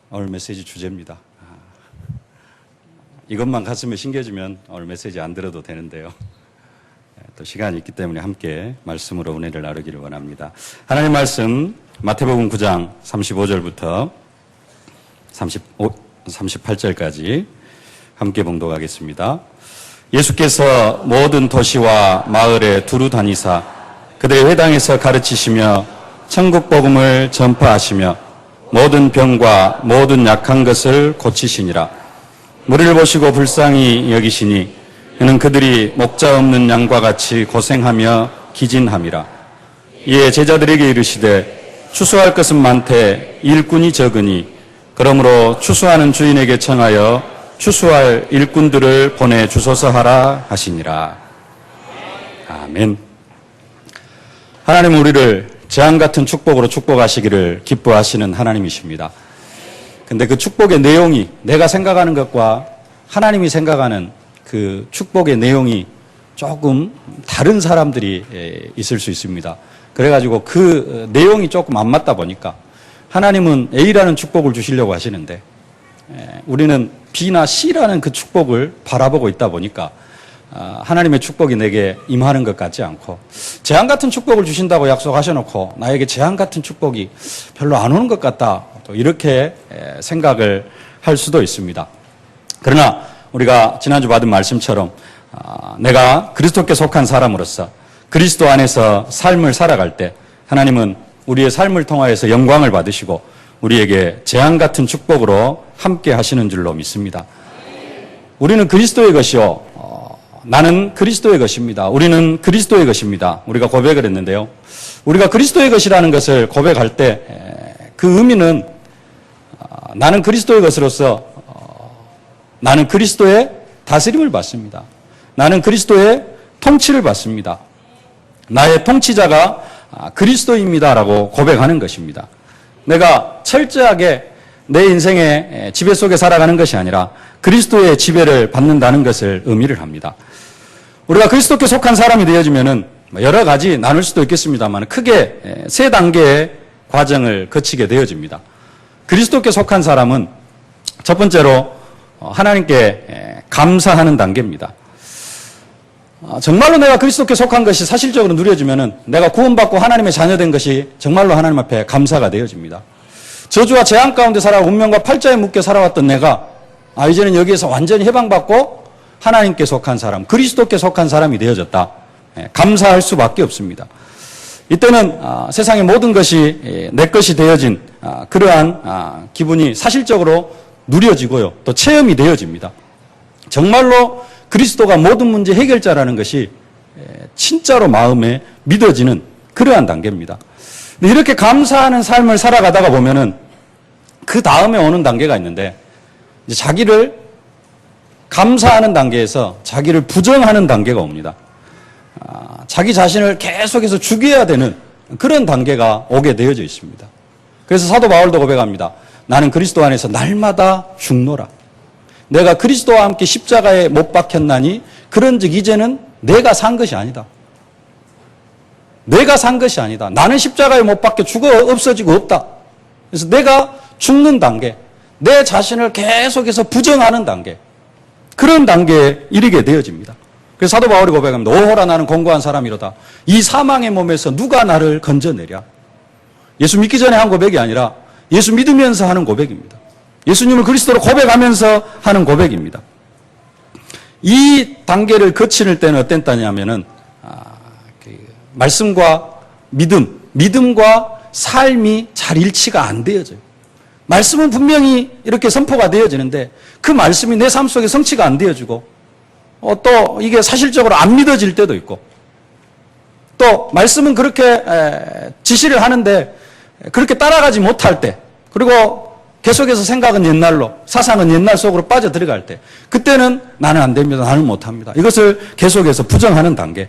오늘 메시지 주제입니다. 이것만 가슴에 심겨주면 오늘 메시지 안 들어도 되는데요. 또 시간이 있기 때문에 함께 말씀으로 은혜를 나누기를 원합니다. 하나님 말씀 마태복음 9장 35절부터 38절까지 함께 봉독하겠습니다. 예수께서 모든 도시와 마을에 두루 다니사 그들의 회당에서 가르치시며 천국 복음을 전파하시며 모든 병과 모든 약한 것을 고치시니라. 무리를 보시고 불쌍히 여기시니 이는 그들이 목자 없는 양과 같이 고생하며 기진함이라. 이에 제자들에게 이르시되 추수할 것은 많되 일꾼이 적으니 그러므로 추수하는 주인에게 청하여 추수할 일꾼들을 보내주소서 하라 하시니라. 아멘. 하나님은 우리를 재앙같은 축복으로 축복하시기를 기뻐하시는 하나님이십니다. 근데 그 축복의 내용이 내가 생각하는 것과 하나님이 생각하는 그 축복의 내용이 조금 다른 사람들이 있을 수 있습니다. 그래가지고 그 내용이 조금 안 맞다 보니까 하나님은 A라는 축복을 주시려고 하시는데 우리는 B나 C라는 그 축복을 바라보고 있다 보니까 하나님의 축복이 내게 임하는 것 같지 않고 재앙 같은 축복을 주신다고 약속하셔놓고 나에게 재앙 같은 축복이 별로 안 오는 것 같다 또 이렇게 생각을 할 수도 있습니다. 그러나 우리가 지난주 받은 말씀처럼 내가 그리스도께 속한 사람으로서 그리스도 안에서 삶을 살아갈 때 하나님은 우리의 삶을 통하여서 영광을 받으시고 우리에게 재앙 같은 축복으로 함께 하시는 줄로 믿습니다. 우리는 그리스도의 것이요 나는 그리스도의 것입니다. 우리는 그리스도의 것입니다. 우리가 고백을 했는데요. 우리가 그리스도의 것이라는 것을 고백할 때 그 의미는 나는 그리스도의 것으로서 나는 그리스도의 다스림을 받습니다. 나는 그리스도의 통치를 받습니다. 나의 통치자가 그리스도입니다라고 고백하는 것입니다. 내가 철저하게 내 인생의 지배 속에 살아가는 것이 아니라 그리스도의 지배를 받는다는 것을 의미를 합니다. 우리가 그리스도께 속한 사람이 되어지면은 여러 가지 나눌 수도 있겠습니다만 크게 세 단계의 과정을 거치게 되어집니다. 그리스도께 속한 사람은 첫 번째로 하나님께 감사하는 단계입니다. 정말로 내가 그리스도께 속한 것이 사실적으로 누려지면은 내가 구원받고 하나님의 자녀된 것이 정말로 하나님 앞에 감사가 되어집니다. 저주와 재앙 가운데 살아 운명과 팔자에 묶여 살아왔던 내가 이제는 여기에서 완전히 해방받고 하나님께 속한 사람, 그리스도께 속한 사람이 되어졌다. 감사할 수밖에 없습니다. 이때는 세상의 모든 것이 내 것이 되어진 그러한 기분이 사실적으로 누려지고요. 또 체험이 되어집니다. 정말로 그리스도가 모든 문제 해결자라는 것이 진짜로 마음에 믿어지는 그러한 단계입니다. 이렇게 감사하는 삶을 살아가다가 보면은 그 다음에 오는 단계가 있는데 이제 자기를 감사하는 단계에서 자기를 부정하는 단계가 옵니다. 자기 자신을 계속해서 죽여야 되는 그런 단계가 오게 되어져 있습니다. 그래서 사도 바울도 고백합니다. 나는 그리스도 안에서 날마다 죽노라. 내가 그리스도와 함께 십자가에 못 박혔나니 그런즉 이제는 내가 산 것이 아니다. 내가 산 것이 아니다. 나는 십자가에 못 박혀 죽어 없어지고 없다. 그래서 내가 죽는 단계, 내 자신을 계속해서 부정하는 단계, 그런 단계에 이르게 되어집니다. 그래서 사도 바울이 고백합니다. 오호라 나는 공고한 사람이로다. 이 사망의 몸에서 누가 나를 건져내랴. 예수 믿기 전에 한 고백이 아니라 예수 믿으면서 하는 고백입니다. 예수님을 그리스도로 고백하면서 하는 고백입니다. 이 단계를 거칠 때는 어떤 때냐면은 말씀과 믿음과 삶이 잘 일치가 안 되어져요. 말씀은 분명히 이렇게 선포가 되어지는데 그 말씀이 내 삶 속에 성취가 안 되어지고 또 이게 사실적으로 안 믿어질 때도 있고 또 말씀은 그렇게 지시를 하는데 그렇게 따라가지 못할 때 그리고 계속해서 생각은 옛날로 사상은 옛날 속으로 빠져 들어갈 때 그때는 나는 안 됩니다. 나는 못합니다. 이것을 계속해서 부정하는 단계.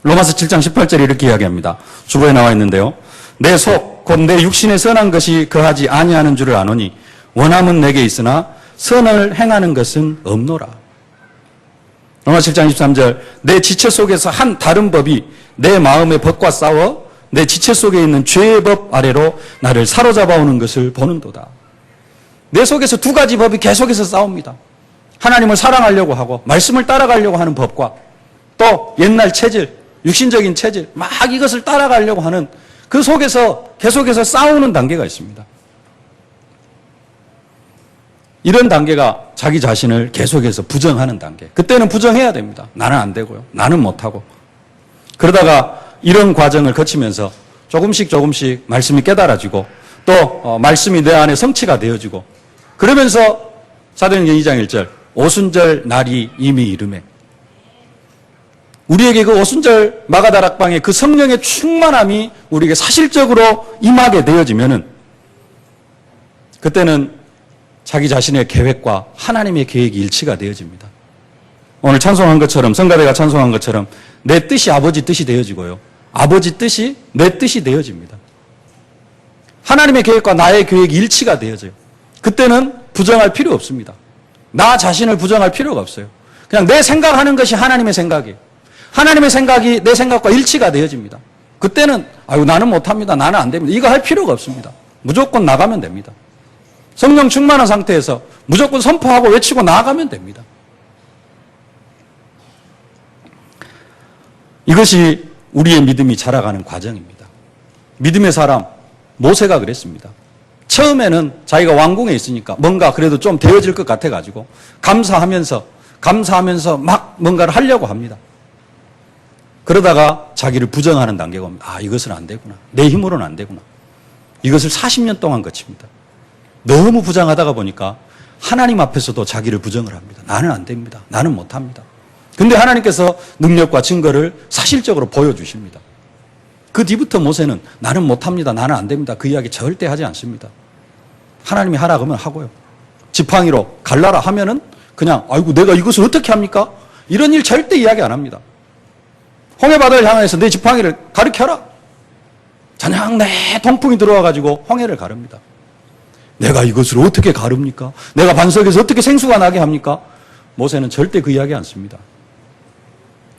로마서 7장 18절에 이렇게 이야기합니다. 주보에 나와 있는데요. 내 속, 곧 내 육신에 선한 것이 거하지 아니하는 줄을 아노니 원함은 내게 있으나 선을 행하는 것은 없노라. 로마서 7장 23절 내 지체 속에서 한 다른 법이 내 마음의 법과 싸워 내 지체 속에 있는 죄의 법 아래로 나를 사로잡아 오는 것을 보는도다. 내 속에서 두 가지 법이 계속해서 싸웁니다. 하나님을 사랑하려고 하고 말씀을 따라가려고 하는 법과 또 옛날 체질, 육신적인 체질, 막 이것을 따라가려고 하는 그 속에서 계속해서 싸우는 단계가 있습니다. 이런 단계가 자기 자신을 계속해서 부정하는 단계. 그때는 부정해야 됩니다. 나는 안 되고요. 나는 못하고. 그러다가 이런 과정을 거치면서 조금씩 말씀이 깨달아지고 또 말씀이 내 안에 성취가 되어지고 그러면서 사도행전 2장 1절 오순절 날이 이미 이르매 우리에게 그 오순절 마가다락방의 그 성령의 충만함이 우리에게 사실적으로 임하게 되어지면은 그때는 자기 자신의 계획과 하나님의 계획이 일치가 되어집니다. 오늘 찬송한 것처럼 성가대가 찬송한 것처럼 내 뜻이 아버지 뜻이 되어지고요. 아버지 뜻이 내 뜻이 되어집니다. 하나님의 계획과 나의 계획이 일치가 되어져요. 그때는 부정할 필요 없습니다. 나 자신을 부정할 필요가 없어요. 그냥 내 생각하는 것이 하나님의 생각이에요. 하나님의 생각이 내 생각과 일치가 되어집니다. 그때는 아유 나는 못합니다. 나는 안 됩니다. 이거 할 필요가 없습니다. 무조건 나가면 됩니다. 성령 충만한 상태에서 무조건 선포하고 외치고 나아가면 됩니다. 이것이 우리의 믿음이 자라가는 과정입니다. 믿음의 사람 모세가 그랬습니다. 처음에는 자기가 왕궁에 있으니까 뭔가 그래도 좀 되어질 것 같아가지고 감사하면서 막 뭔가를 하려고 합니다. 그러다가 자기를 부정하는 단계가 옵니다. 아, 이것은 안 되구나. 내 힘으로는 안 되구나. 이것을 40년 동안 거칩니다. 너무 부정하다가 보니까 하나님 앞에서도 자기를 부정을 합니다. 나는 안 됩니다. 나는 못합니다. 근데 하나님께서 능력과 증거를 사실적으로 보여주십니다. 그 뒤부터 모세는 나는 못합니다. 나는 안 됩니다. 그 이야기 절대 하지 않습니다. 하나님이 하라 그러면 하고요. 지팡이로 갈라라 하면은 그냥 아이고 내가 이것을 어떻게 합니까? 이런 일 절대 이야기 안 합니다. 홍해바다를 향해서 내 지팡이를 가리켜라. 잔향 내 동풍이 들어와가지고 홍해를 가릅니다. 내가 이것을 어떻게 가릅니까? 내가 반석에서 어떻게 생수가 나게 합니까? 모세는 절대 그 이야기 안 씁니다.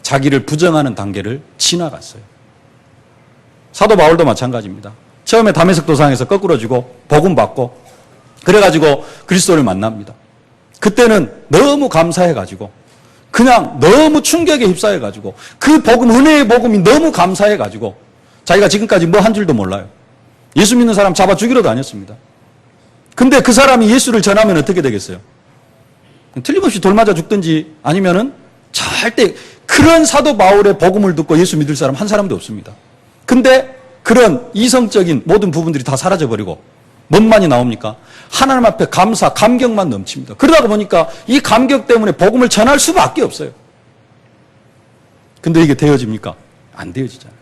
자기를 부정하는 단계를 지나갔어요. 사도 바울도 마찬가지입니다. 처음에 다메섹 도상에서 거꾸러지고 복음 받고 그래가지고 그리스도를 만납니다. 그때는 너무 감사해가지고 그냥 너무 충격에 휩싸여가지고 그 복음, 은혜의 복음이 너무 감사해가지고 자기가 지금까지 뭐 한 줄도 몰라요. 예수 믿는 사람 잡아 죽이러 다녔습니다. 근데 그 사람이 예수를 전하면 어떻게 되겠어요? 틀림없이 돌 맞아 죽든지 아니면은 절대 그런 사도 바울의 복음을 듣고 예수 믿을 사람 한 사람도 없습니다. 근데 그런 이성적인 모든 부분들이 다 사라져버리고 뭔만이 나옵니까? 하나님 앞에 감사, 감격만 넘칩니다. 그러다 보니까 이 감격 때문에 복음을 전할 수밖에 없어요. 근데 이게 되어집니까? 안 되어지잖아요.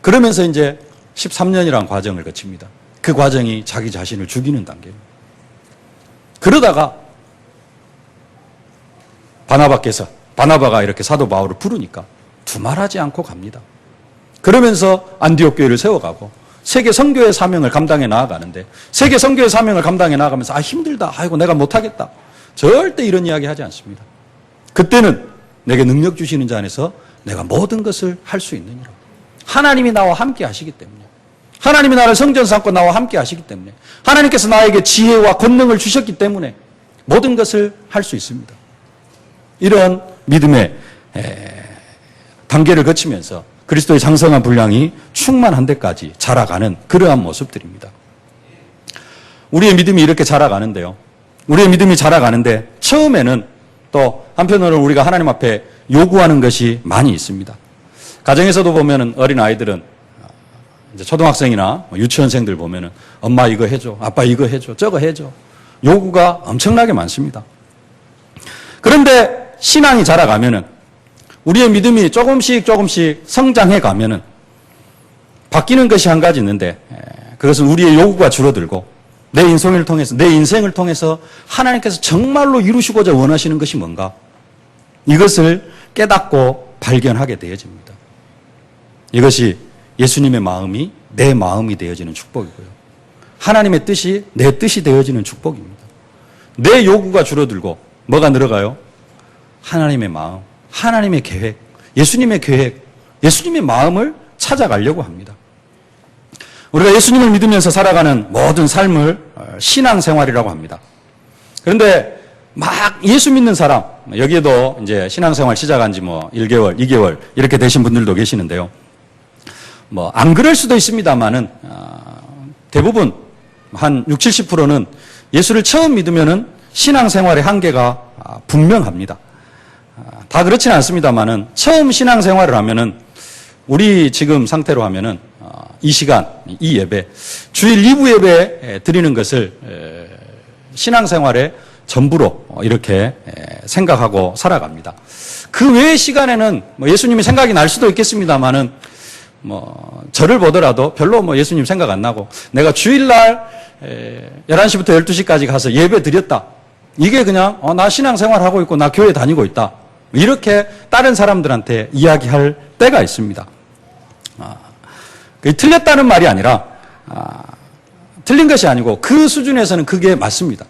그러면서 이제 13년이라는 과정을 거칩니다. 그 과정이 자기 자신을 죽이는 단계입니다. 그러다가 바나바가 이렇게 사도 바울을 부르니까 두말하지 않고 갑니다. 그러면서 안디옥 교회를 세워가고 세계 선교의 사명을 감당해 나아가는데 세계 선교의 사명을 감당해 나아가면서 아 힘들다. 아이고 내가 못하겠다. 절대 이런 이야기 하지 않습니다. 그때는 내게 능력 주시는 자 안에서 내가 모든 것을 할 수 있느니라. 하나님이 나와 함께 하시기 때문에 하나님이 나를 성전 삼고 나와 함께 하시기 때문에 하나님께서 나에게 지혜와 권능을 주셨기 때문에 모든 것을 할 수 있습니다. 이런 믿음의 단계를 거치면서 그리스도의 장성한 분량이 충만한 데까지 자라가는 그러한 모습들입니다. 우리의 믿음이 이렇게 자라가는데요. 우리의 믿음이 자라가는데 처음에는 또 한편으로는 우리가 하나님 앞에 요구하는 것이 많이 있습니다. 가정에서도 보면은 어린 아이들은 이제 초등학생이나 유치원생들 보면은 엄마 이거 해줘, 아빠 이거 해줘, 저거 해줘. 요구가 엄청나게 많습니다. 그런데 신앙이 자라가면은 우리의 믿음이 조금씩 성장해 가면은 바뀌는 것이 한 가지 있는데 그것은 우리의 요구가 줄어들고 내 인생을 통해서 하나님께서 정말로 이루시고자 원하시는 것이 뭔가 이것을 깨닫고 발견하게 되어집니다. 이것이 예수님의 마음이 내 마음이 되어지는 축복이고요. 하나님의 뜻이 내 뜻이 되어지는 축복입니다. 내 요구가 줄어들고 뭐가 늘어가요? 하나님의 마음, 하나님의 계획, 예수님의 계획, 예수님의 마음을 찾아가려고 합니다. 우리가 예수님을 믿으면서 살아가는 모든 삶을 신앙생활이라고 합니다. 그런데 막 예수 믿는 사람, 여기에도 이제 신앙생활 시작한 지 1개월, 2개월 이렇게 되신 분들도 계시는데요. 안 그럴 수도 있습니다만은 대부분 한 60, 70%는 예수를 처음 믿으면은 신앙생활의 한계가 분명합니다. 다 그렇지는 않습니다만은 처음 신앙생활을 하면은 우리 지금 상태로 하면은 이 시간, 이 예배, 주일 2부 예배 드리는 것을 신앙생활의 전부로 이렇게 생각하고 살아갑니다. 그 외의 시간에는 예수님이 생각이 날 수도 있겠습니다만은 저를 보더라도 별로 예수님 생각 안 나고 내가 주일날 11시부터 12시까지 가서 예배 드렸다. 이게 그냥 나 신앙생활 하고 있고 나 교회 다니고 있다. 이렇게 다른 사람들한테 이야기할 때가 있습니다. 틀렸다는 말이 아니라 틀린 것이 아니고 그 수준에서는 그게 맞습니다.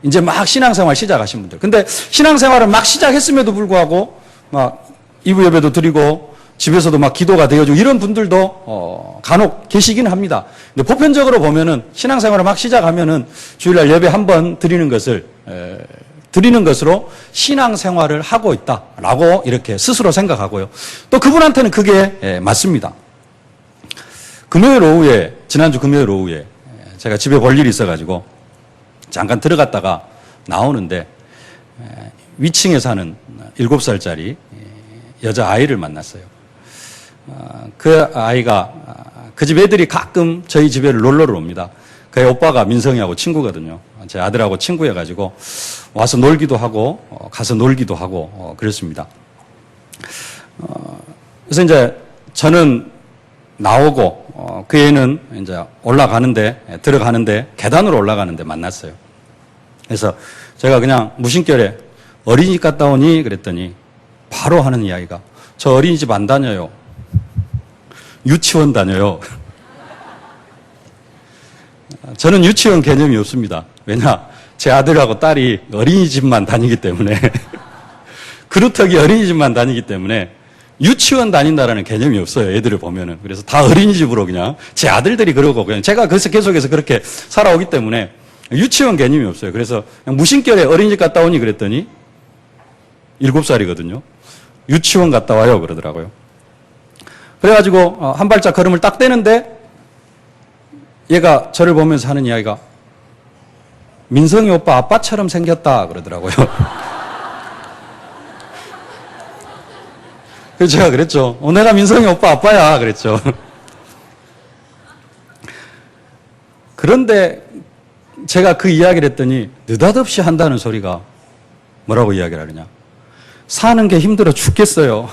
이제 막 신앙생활 시작하신 분들. 근데 신앙생활을 막 시작했음에도 불구하고 막 2부 예배도 드리고 집에서도 막 기도가 되어지고 이런 분들도 간혹 계시긴 합니다. 근데 보편적으로 보면은 신앙생활을 막 시작하면은 주일날 예배 한 번 드리는 것으로 신앙생활을 하고 있다라고 이렇게 스스로 생각하고요. 또 그분한테는 그게 맞습니다. 금요일 오후에, 지난주 금요일 오후에 제가 집에 볼 일이 있어가지고 잠깐 들어갔다가 나오는데 위층에 사는 7살짜리 여자아이를 만났어요. 그 아이가 그 집 애들이 가끔 저희 집에 놀러를 옵니다. 그 오빠가 민성이하고 친구거든요. 제 아들하고 친구여가지고 와서 놀기도 하고 가서 놀기도 하고 그랬습니다. 그래서 이제 저는 나오고 그 애는 이제 들어가는데 계단으로 올라가는데 만났어요. 그래서 제가 그냥 무심결에 어린이집 갔다 오니 그랬더니 바로 하는 이야기가 저 어린이집 안 다녀요. 유치원 다녀요. 저는 유치원 개념이 없습니다. 왜냐? 제 아들하고 딸이 어린이집만 다니기 때문에 그루터기 어린이집만 다니기 때문에 유치원 다닌다라는 개념이 없어요. 애들을 보면은. 그래서 다 어린이집으로 그냥 제 아들들이 그러고 그냥 제가 계속해서 그렇게 살아오기 때문에 유치원 개념이 없어요. 그래서 그냥 무심결에 어린이집 갔다 오니 그랬더니 7살이거든요. 유치원 갔다 와요 그러더라고요. 그래가지고 한 발짝 걸음을 딱 떼는데 얘가 저를 보면서 하는 이야기가 민성이 오빠 아빠처럼 생겼다 그러더라고요. 그래서 제가 그랬죠. 내가 민성이 오빠 아빠야 그랬죠. 그런데 제가 그 이야기를 했더니 느닷없이 한다는 소리가 뭐라고 이야기를 하느냐. 사는 게 힘들어 죽겠어요.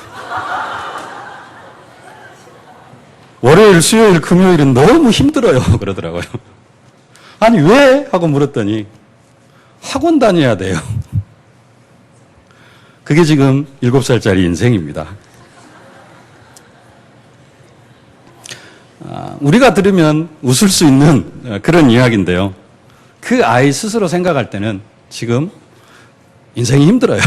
월요일, 수요일, 금요일은 너무 힘들어요 그러더라고요. 아니 왜? 하고 물었더니 학원 다녀야 돼요. 그게 지금 7살짜리 인생입니다. 우리가 들으면 웃을 수 있는 그런 이야기인데요. 그 아이 스스로 생각할 때는 지금 인생이 힘들어요.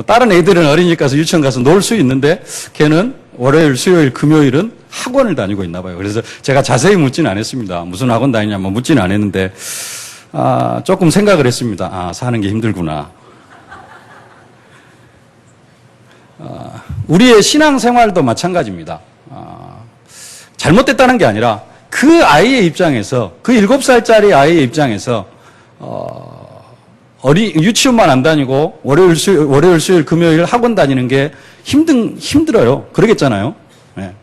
다른 애들은 어린이집 가서 유치원 가서 놀 수 있는데 걔는 월요일, 수요일, 금요일은 학원을 다니고 있나 봐요. 그래서 제가 자세히 묻지는 않았습니다. 무슨 학원 다니냐 묻지는 않았는데 조금 생각을 했습니다. 사는 게 힘들구나. 우리의 신앙생활도 마찬가지입니다. 잘못됐다는 게 아니라 그 아이의 입장에서 그 7살짜리 아이의 입장에서 유치원만 안 다니고 월요일, 수요일, 금요일 학원 다니는 게 힘들어요. 그러겠잖아요. 네.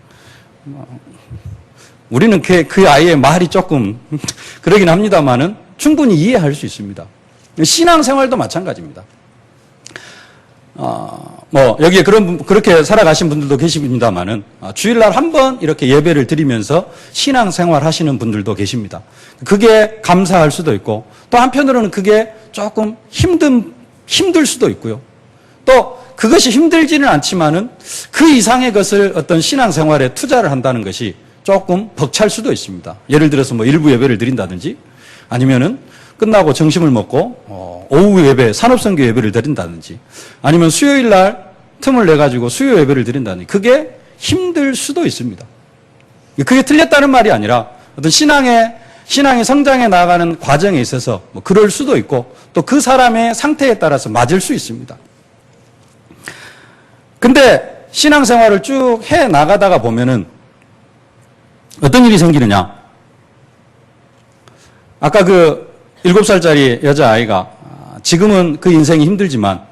우리는 그 아이의 말이 조금 그러긴 합니다만은 충분히 이해할 수 있습니다. 신앙생활도 마찬가지입니다. 여기에 그렇게 살아가신 분들도 계십니다만은, 주일날 한 번 이렇게 예배를 드리면서 신앙생활 하시는 분들도 계십니다. 그게 감사할 수도 있고, 또 한편으로는 그게 조금 힘들 수도 있고요. 또 그것이 힘들지는 않지만은 그 이상의 것을 어떤 신앙생활에 투자를 한다는 것이 조금 벅찰 수도 있습니다. 예를 들어서 일부 예배를 드린다든지 아니면은 끝나고 점심을 먹고 오후 예배, 산업선교 예배를 드린다든지 아니면 수요일 날 틈을 내 가지고 수요 예배를 드린다든지 그게 힘들 수도 있습니다. 그게 틀렸다는 말이 아니라 어떤 신앙의 신앙이 성장해 나가는 과정에 있어서 뭐 그럴 수도 있고 또 그 사람의 상태에 따라서 맞을 수 있습니다. 근데 신앙생활을 쭉 해 나가다가 보면은 어떤 일이 생기느냐. 아까 그 7살짜리 여자아이가 지금은 그 인생이 힘들지만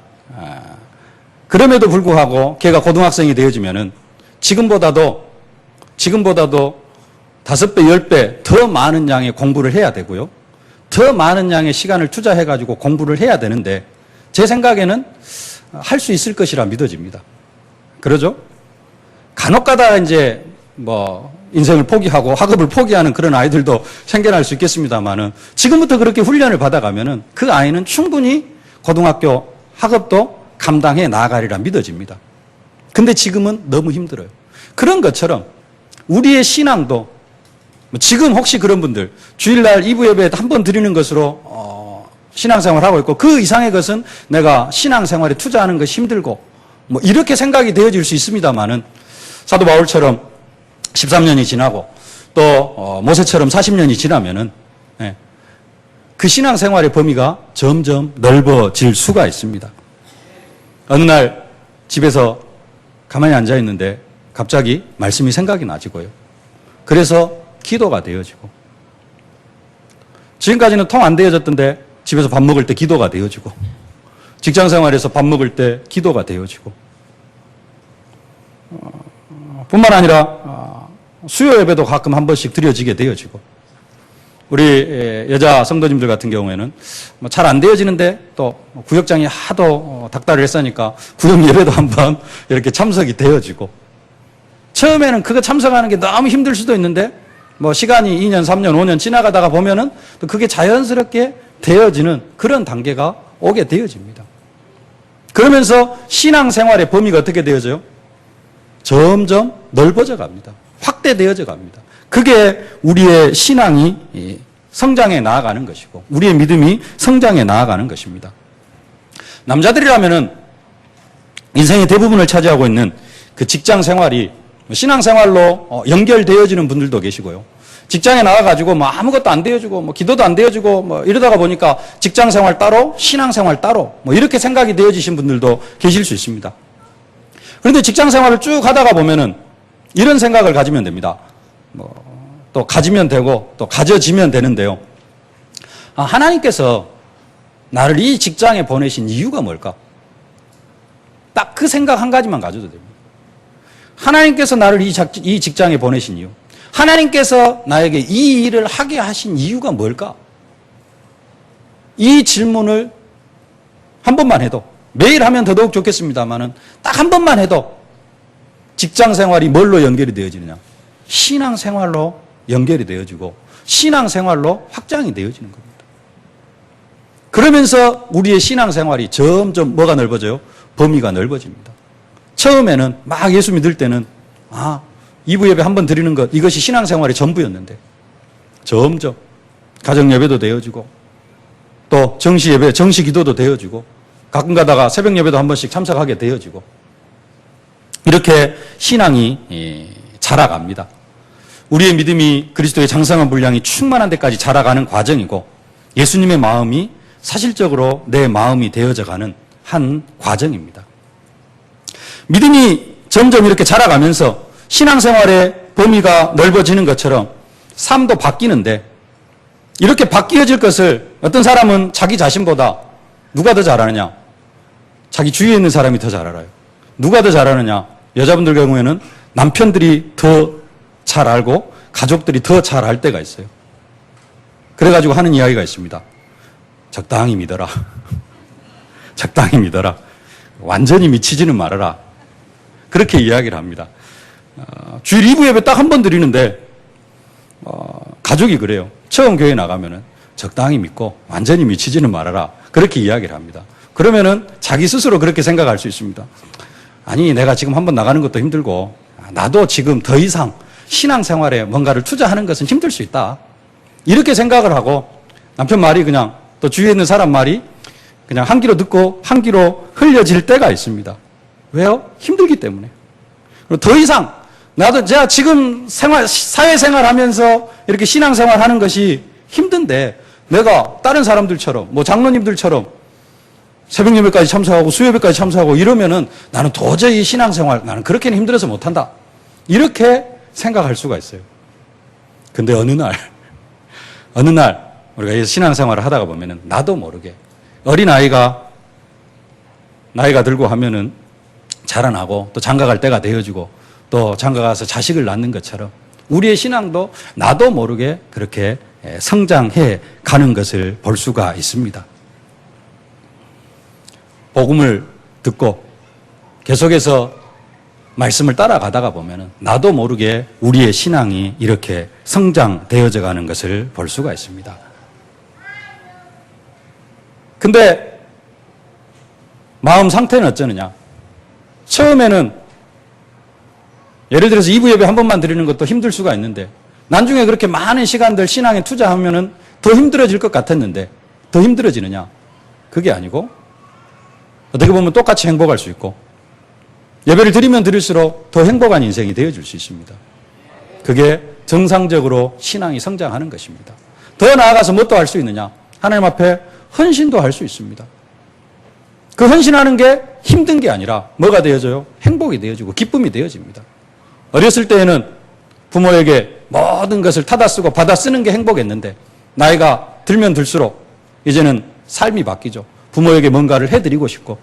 그럼에도 불구하고 걔가 고등학생이 되어지면은 지금보다도 5배, 10배 더 많은 양의 공부를 해야 되고요. 더 많은 양의 시간을 투자해가지고 공부를 해야 되는데 제 생각에는 할 수 있을 것이라 믿어집니다. 그러죠? 간혹 가다가 이제 뭐 인생을 포기하고 학업을 포기하는 그런 아이들도 생겨날 수 있겠습니다만은 지금부터 그렇게 훈련을 받아가면은 그 아이는 충분히 고등학교 학업도 감당해 나가리라 믿어집니다. 근데 지금은 너무 힘들어요. 그런 것처럼 우리의 신앙도 지금 혹시 그런 분들 주일날 2부 예배 한 번 드리는 것으로 신앙생활을 하고 있고 그 이상의 것은 내가 신앙생활에 투자하는 것이 힘들고 뭐 이렇게 생각이 되어질 수 있습니다만은 사도 바울처럼 13년이 지나고 또 모세처럼 40년이 지나면은 그 신앙생활의 범위가 점점 넓어질 수가 있습니다. 어느 날 집에서 가만히 앉아 있는데 갑자기 말씀이 생각이 나지고요. 그래서 기도가 되어지고 지금까지는 통 안 되어졌던데 집에서 밥 먹을 때 기도가 되어지고 직장생활에서 밥 먹을 때 기도가 되어지고 뿐만 아니라 수요 예배도 가끔 한 번씩 드려지게 되어지고 우리 여자 성도님들 같은 경우에는 잘 안 되어지는데 또 구역장이 하도 닥달을 했으니까 구역 예배도 한번 이렇게 참석이 되어지고 처음에는 그거 참석하는 게 너무 힘들 수도 있는데 뭐 시간이 2년, 3년, 5년 지나가다가 보면은 또 그게 자연스럽게 되어지는 그런 단계가 오게 되어집니다. 그러면서 신앙생활의 범위가 어떻게 되어져요? 점점 넓어져 갑니다. 확대되어져 갑니다. 그게 우리의 신앙이 성장해 나아가는 것이고 우리의 믿음이 성장해 나아가는 것입니다. 남자들이라면은 인생의 대부분을 차지하고 있는 그 직장 생활이 신앙생활로 연결되어지는 분들도 계시고요. 직장에 나가가지고 뭐 아무것도 안 되어주고 뭐 기도도 안 되어주고 뭐 이러다가 보니까 직장생활 따로 신앙생활 따로 뭐 이렇게 생각이 되어지신 분들도 계실 수 있습니다. 그런데 직장생활을 쭉 하다가 보면은 이런 생각을 가지면 됩니다. 또 가지면 되고 또 가져지면 되는데요. 하나님께서 나를 이 직장에 보내신 이유가 뭘까? 딱 그 생각 한 가지만 가져도 됩니다. 하나님께서 나를 이 직장에 보내신 이유. 하나님께서 나에게 이 일을 하게 하신 이유가 뭘까? 이 질문을 한 번만 해도 매일 하면 더더욱 좋겠습니다만은 딱 한 번만 해도 직장 생활이 뭘로 연결이 되어지느냐? 신앙 생활로 연결이 되어지고 신앙 생활로 확장이 되어지는 겁니다. 그러면서 우리의 신앙 생활이 점점 뭐가 넓어져요? 범위가 넓어집니다. 처음에는 막 예수 믿을 때는 2부 예배 한 번 드리는 것 이것이 신앙 생활의 전부였는데 점점 가정 예배도 되어지고 또 정시 예배, 정시 기도도 되어지고 가끔 가다가 새벽 예배도 한 번씩 참석하게 되어지고 이렇게 신앙이 자라갑니다. 우리의 믿음이 그리스도의 장성한 분량이 충만한 데까지 자라가는 과정이고 예수님의 마음이 사실적으로 내 마음이 되어져가는 한 과정입니다. 믿음이 점점 이렇게 자라가면서 신앙생활의 범위가 넓어지는 것처럼 삶도 바뀌는데 이렇게 바뀌어질 것을 어떤 사람은 자기 자신보다 누가 더 잘하느냐? 자기 주위에 있는 사람이 더 잘 알아요. 누가 더 잘하느냐? 여자분들 경우에는 남편들이 더 잘 알고 가족들이 더 잘 알 때가 있어요. 그래가지고 하는 이야기가 있습니다. 적당히 믿어라. 적당히 믿어라. 완전히 미치지는 말아라. 그렇게 이야기를 합니다. 주일 2부 예배 딱 한 번 드리는데 가족이 그래요. 처음 교회 나가면은 적당히 믿고 완전히 미치지는 말아라. 그렇게 이야기를 합니다. 그러면은 자기 스스로 그렇게 생각할 수 있습니다. 아니 내가 지금 한 번 나가는 것도 힘들고 나도 지금 더 이상 신앙생활에 뭔가를 투자하는 것은 힘들 수 있다. 이렇게 생각을 하고 남편 말이 그냥 또 주위에 있는 사람 말이 그냥 한 귀로 듣고 한 귀로 흘려질 때가 있습니다. 왜요? 힘들기 때문에. 그리고 더 이상 제가 지금 사회생활 하면서 이렇게 신앙생활 하는 것이 힘든데, 내가 다른 사람들처럼, 장로님들처럼 새벽 예배까지 참석하고 수요예배까지 참석하고 이러면은 나는 도저히 신앙생활, 나는 그렇게는 힘들어서 못한다. 이렇게 생각할 수가 있어요. 근데 어느 날 우리가 신앙생활을 하다가 보면은 나도 모르게 어린아이가 나이가 들고 하면은 자라나고 또 장가갈 때가 되어지고 또 장가가서 자식을 낳는 것처럼 우리의 신앙도 나도 모르게 그렇게 성장해 가는 것을 볼 수가 있습니다. 복음을 듣고 계속해서 말씀을 따라가다가 보면은 나도 모르게 우리의 신앙이 이렇게 성장되어져 가는 것을 볼 수가 있습니다. 근데 마음 상태는 어쩌느냐? 처음에는 예를 들어서 2부 예배 한 번만 드리는 것도 힘들 수가 있는데 나중에 그렇게 많은 시간들 신앙에 투자하면은 더 힘들어질 것 같았는데 더 힘들어지느냐? 그게 아니고 어떻게 보면 똑같이 행복할 수 있고 예배를 드리면 드릴수록 더 행복한 인생이 되어줄 수 있습니다. 그게 정상적으로 신앙이 성장하는 것입니다. 더 나아가서 무엇도 할 수 있느냐? 하나님 앞에 헌신도 할 수 있습니다. 그 헌신하는 게 힘든 게 아니라 뭐가 되어져요? 행복이 되어지고 기쁨이 되어집니다. 어렸을 때에는 부모에게 모든 것을 타다 쓰고 받아 쓰는 게 행복했는데 나이가 들면 들수록 이제는 삶이 바뀌죠. 부모에게 뭔가를 해드리고 싶고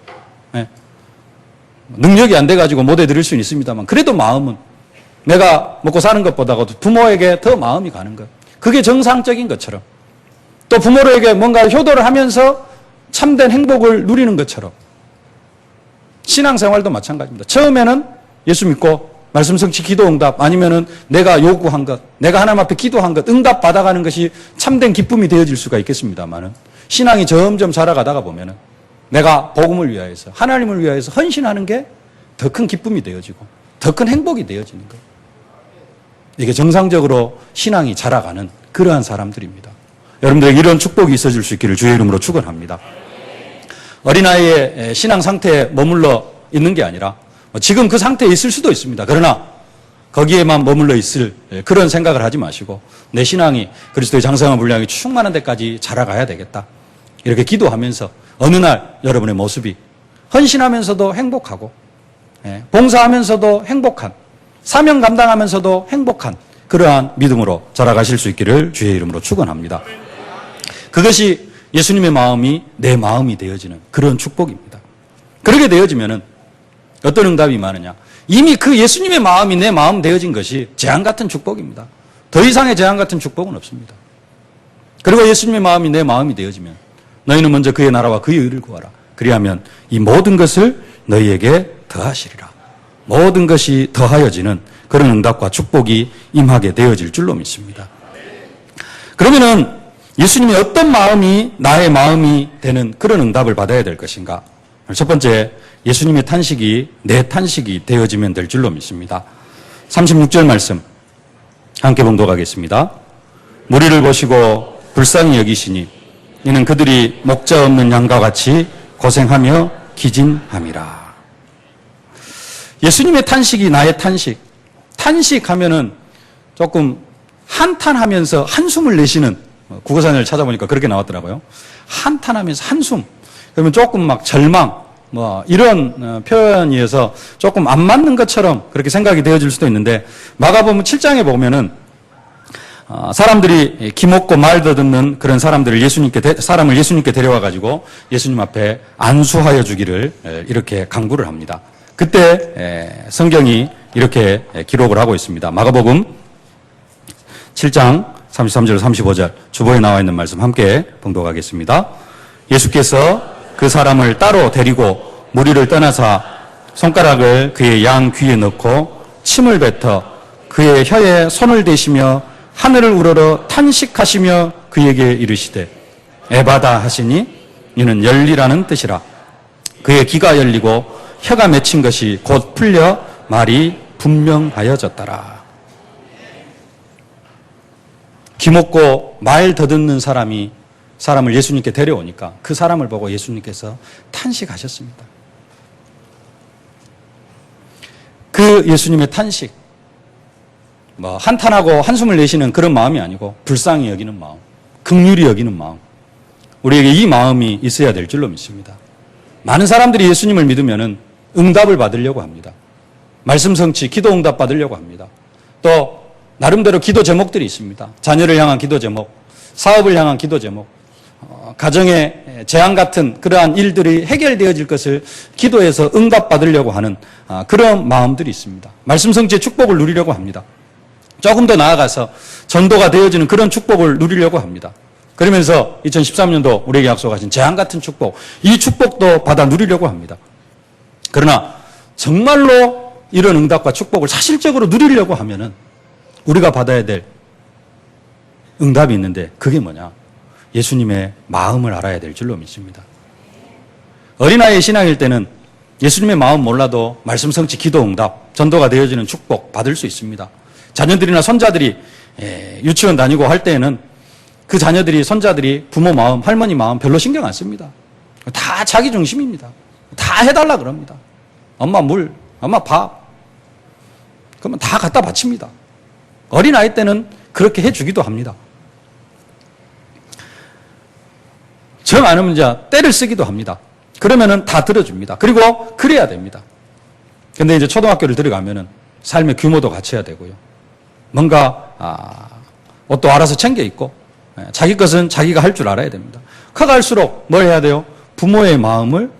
능력이 안 돼가지고 못 해드릴 수는 있습니다만 그래도 마음은 내가 먹고 사는 것보다도 부모에게 더 마음이 가는 것. 그게 정상적인 것처럼 또 부모에게 뭔가 효도를 하면서 참된 행복을 누리는 것처럼 신앙생활도 마찬가지입니다. 처음에는 예수 믿고 말씀 성취 기도 응답 아니면은 내가 요구한 것, 내가 하나님 앞에 기도한 것 응답 받아가는 것이 참된 기쁨이 되어질 수가 있겠습니다만은 신앙이 점점 자라가다가 보면은 내가 복음을 위하여서 하나님을 위하여서 헌신하는 게 더 큰 기쁨이 되어지고 더 큰 행복이 되어지는 거예요. 이게 정상적으로 신앙이 자라가는 그러한 사람들입니다. 여러분들에게 이런 축복이 있어질 수 있기를 주의 이름으로 축원합니다. 어린아이의 신앙 상태에 머물러 있는 게 아니라 지금 그 상태에 있을 수도 있습니다. 그러나 거기에만 머물러 있을 그런 생각을 하지 마시고 내 신앙이 그리스도의 장성한 분량이 충만한 데까지 자라가야 되겠다. 이렇게 기도하면서 어느 날 여러분의 모습이 헌신하면서도 행복하고 봉사하면서도 행복한 사명 감당하면서도 행복한 그러한 믿음으로 자라가실 수 있기를 주의 이름으로 축원합니다. 그것이 예수님의 마음이 내 마음이 되어지는 그런 축복입니다. 그렇게 되어지면은 어떤 응답이 많으냐? 이미 그 예수님의 마음이 내 마음 되어진 것이 재앙 같은 축복입니다. 더 이상의 재앙 같은 축복은 없습니다. 그리고 예수님의 마음이 내 마음이 되어지면 너희는 먼저 그의 나라와 그의 의를 구하라. 그리하면 이 모든 것을 너희에게 더하시리라. 모든 것이 더하여지는 그런 응답과 축복이 임하게 되어질 줄로 믿습니다. 그러면은 예수님의 어떤 마음이 나의 마음이 되는 그런 응답을 받아야 될 것인가? 첫 번째, 예수님의 탄식이 내 탄식이 되어지면 될 줄로 믿습니다. 36절 말씀 함께 봉독하겠습니다. 무리를 보시고 불쌍히 여기시니 이는 그들이 목자 없는 양과 같이 고생하며 기진함이라. 예수님의 탄식이 나의 탄식. 탄식하면은 조금 한탄하면서 한숨을 내쉬는 국어사전을 찾아보니까 그렇게 나왔더라고요. 한탄하면서 한숨. 그러면 조금 막 절망 이런 표현이어서 조금 안 맞는 것처럼 그렇게 생각이 되어질 수도 있는데 마가복음 7장에 보면은 사람들이 기먹고 말 더듬는 그런 사람을 예수님께 데려와 가지고 예수님 앞에 안수하여 주기를 이렇게 강구를 합니다. 그때 성경이 이렇게 기록을 하고 있습니다. 마가복음 7장 33절 35절 주보에 나와 있는 말씀 함께 봉독하겠습니다. 예수께서 그 사람을 따로 데리고 무리를 떠나사 손가락을 그의 양 귀에 넣고 침을 뱉어 그의 혀에 손을 대시며 하늘을 우러러 탄식하시며 그에게 이르시되 에바다 하시니 이는 열리라는 뜻이라. 그의 귀가 열리고 혀가 맺힌 것이 곧 풀려 말이 분명하여졌더라. 기먹고 말 더듬는 사람을 예수님께 데려오니까 그 사람을 보고 예수님께서 탄식하셨습니다. 그 예수님의 탄식, 뭐 한탄하고 한숨을 내쉬는 그런 마음이 아니고 불쌍히 여기는 마음, 긍휼히 여기는 마음, 우리에게 이 마음이 있어야 될 줄로 믿습니다. 많은 사람들이 예수님을 믿으면은 응답을 받으려고 합니다. 말씀 성취, 기도 응답 받으려고 합니다. 또 나름대로 기도 제목들이 있습니다. 자녀를 향한 기도 제목, 사업을 향한 기도 제목, 가정의 재앙 같은 그러한 일들이 해결되어질 것을 기도해서 응답 받으려고 하는 그런 마음들이 있습니다. 말씀 성취의 축복을 누리려고 합니다. 조금 더 나아가서 전도가 되어지는 그런 축복을 누리려고 합니다. 그러면서 2013년도 우리에게 약속하신 재앙 같은 축복, 이 축복도 받아 누리려고 합니다. 그러나 정말로 이런 응답과 축복을 사실적으로 누리려고 하면은 우리가 받아야 될 응답이 있는데 그게 뭐냐? 예수님의 마음을 알아야 될 줄로 믿습니다. 어린아이의 신앙일 때는 예수님의 마음 몰라도 말씀 성취, 기도 응답, 전도가 되어지는 축복 받을 수 있습니다. 자녀들이나 손자들이 유치원 다니고 할 때에는 그 자녀들이, 손자들이 부모 마음, 할머니 마음 별로 신경 안 씁니다. 다 자기 중심입니다. 다 해달라 그럽니다. 엄마 물, 엄마 밥. 그러면 다 갖다 바칩니다. 어린아이 때는 그렇게 해주기도 합니다. 정 않으면 이제 때를 쓰기도 합니다. 그러면은 다 들어줍니다. 그리고 그래야 됩니다. 근데 이제 초등학교를 들어가면은 삶의 규모도 갖춰야 되고요. 뭔가, 옷도 알아서 챙겨 입고, 자기 것은 자기가 할 줄 알아야 됩니다. 커갈수록 뭘 해야 돼요? 부모의 마음을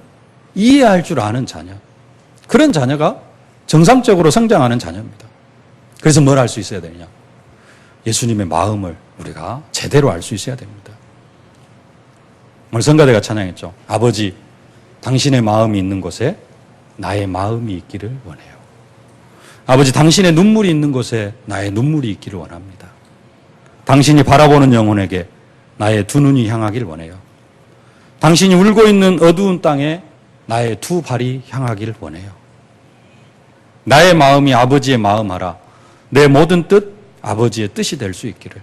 이해할 줄 아는 자녀. 그런 자녀가 정상적으로 성장하는 자녀입니다. 그래서 뭘 할 수 있어야 되느냐? 예수님의 마음을 우리가 제대로 알 수 있어야 됩니다. 오늘 성가대가 찬양했죠. 아버지, 당신의 마음이 있는 곳에 나의 마음이 있기를 원해요. 아버지, 당신의 눈물이 있는 곳에 나의 눈물이 있기를 원합니다. 당신이 바라보는 영혼에게 나의 두 눈이 향하길 원해요. 당신이 울고 있는 어두운 땅에 나의 두 발이 향하길 원해요. 나의 마음이 아버지의 마음하라. 내 모든 뜻 아버지의 뜻이 될 수 있기를.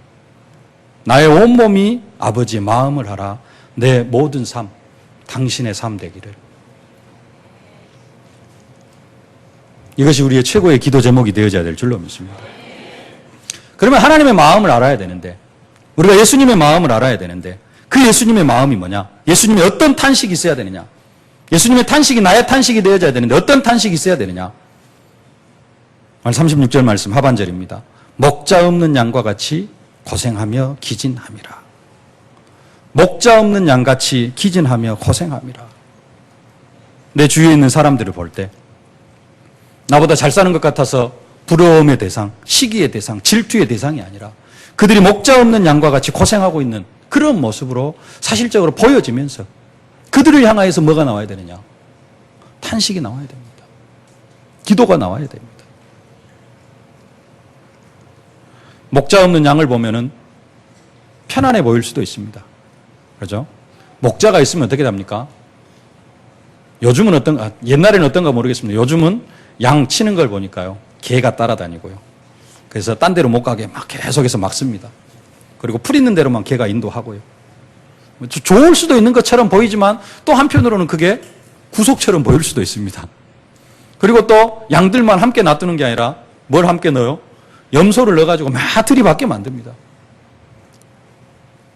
나의 온몸이 아버지의 마음을 하라. 내 모든 삶 당신의 삶 되기를. 이것이 우리의 최고의 기도 제목이 되어져야 될 줄로 믿습니다. 그러면 하나님의 마음을 알아야 되는데, 우리가 예수님의 마음을 알아야 되는데, 그 예수님의 마음이 뭐냐? 예수님의 어떤 탄식이 있어야 되느냐? 예수님의 탄식이 나의 탄식이 되어져야 되는데 어떤 탄식이 있어야 되느냐? 36절 말씀 하반절입니다. 목자 없는 양과 같이 고생하며 기진함이라. 목자 없는 양같이 기진하며 고생함이라. 내 주위에 있는 사람들을 볼 때 나보다 잘 사는 것 같아서 부러움의 대상, 시기의 대상, 질투의 대상이 아니라 그들이 목자 없는 양과 같이 고생하고 있는 그런 모습으로 사실적으로 보여지면서 그들을 향하여서 뭐가 나와야 되느냐? 탄식이 나와야 됩니다. 기도가 나와야 됩니다. 목자 없는 양을 보면은 편안해 보일 수도 있습니다. 그렇죠? 목자가 있으면 어떻게 됩니까? 요즘은 옛날에는 어떤가 모르겠습니다. 요즘은 양 치는 걸 보니까요. 개가 따라다니고요. 그래서 딴 데로 못 가게 막 계속해서 막습니다. 그리고 풀 있는 데로만 개가 인도하고요. 좋을 수도 있는 것처럼 보이지만 또 한편으로는 그게 구속처럼 보일 수도 있습니다. 그리고 또 양들만 함께 놔두는 게 아니라 뭘 함께 넣어요? 염소를 넣어가지고 막 들이받게 만듭니다.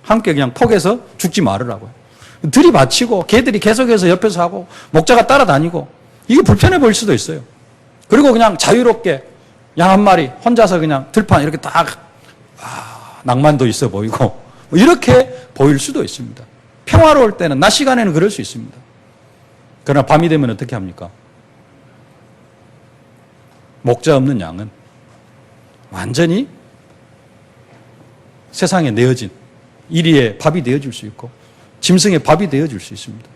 함께 그냥 폭에서 죽지 말으라고요. 들이받치고 개들이 계속해서 옆에서 하고 목자가 따라다니고 이게 불편해 보일 수도 있어요. 그리고 그냥 자유롭게 양 한 마리 혼자서 그냥 들판 이렇게 딱 낭만도 있어 보이고 이렇게 보일 수도 있습니다. 평화로울 때는 낮 시간에는 그럴 수 있습니다. 그러나 밤이 되면 어떻게 합니까? 목자 없는 양은 완전히 세상에 내어진 이리의 밥이 되어줄 수 있고 짐승의 밥이 되어줄 수 있습니다.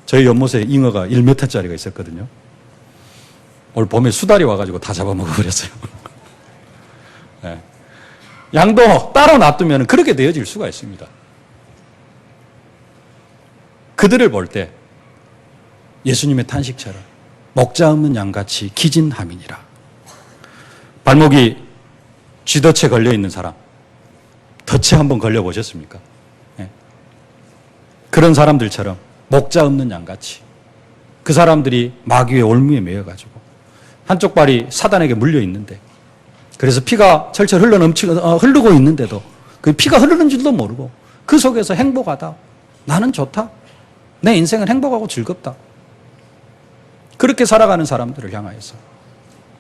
저희 연못에 잉어가 1m짜리가 있었거든요. 올 봄에 수달이 와가지고 다 잡아먹어버렸어요. 네. 양도 따로 놔두면 그렇게 되어질 수가 있습니다. 그들을 볼 때 예수님의 탄식처럼 목자 없는 양같이 기진함이니라. 발목이 쥐덫에 걸려있는 사람, 덫에 한번 걸려보셨습니까? 네. 그런 사람들처럼 목자 없는 양같이 그 사람들이 마귀의 올무에 매여가지고 한쪽 발이 사단에게 물려있는데 그래서 피가 철철 흐르고 있는데도 그 피가 흐르는 줄도 모르고 그 속에서 행복하다. 나는 좋다. 내 인생은 행복하고 즐겁다. 그렇게 살아가는 사람들을 향하여서